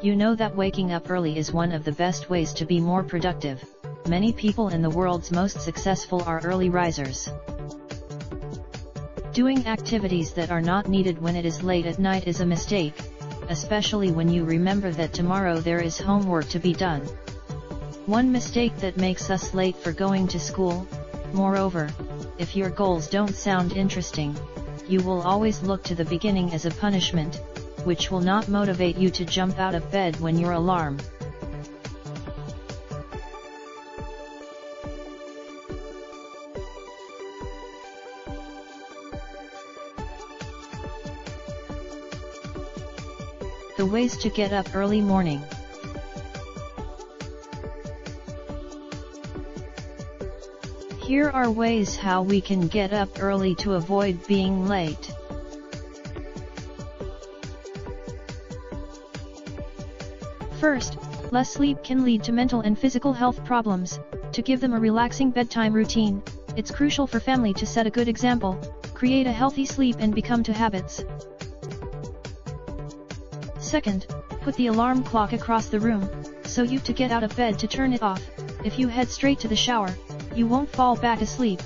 You know that waking up early is one of the best ways to be more productive. Many people in the world's most successful are early risers. Doing activities that are not needed when it is late at night is a mistake, especially when you remember that tomorrow there is homework to be done. One mistake that makes us late for going to school. Moreover, if your goals don't sound interesting, you will always look to the beginning as a punishment, which will not motivate you to jump out of bed when your alarm The ways to get up early morning. Here are ways how we can get up early to avoid being late. First, less sleep can lead to mental and physical health problems. To give them a relaxing bedtime routine, it's crucial for family to set a good example, create a healthy sleep and become to habits. Second, put the alarm clock across the room, so you to get out of bed to turn it off. If you head straight to the shower, you won't fall back asleep.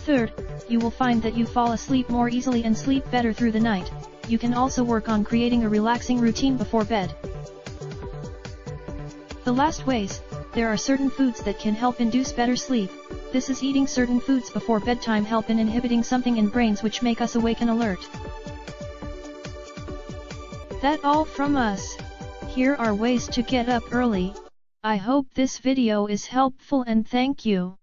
Third, you will find that you fall asleep more easily and sleep better through the night. You can also work on creating a relaxing routine before bed. The last ways, there are certain foods that can help induce better sleep. This is eating certain foods before bedtime help in inhibiting something in brains which make us awake and alert. That all from us. Here are ways to get up early. I hope this video is helpful and thank you.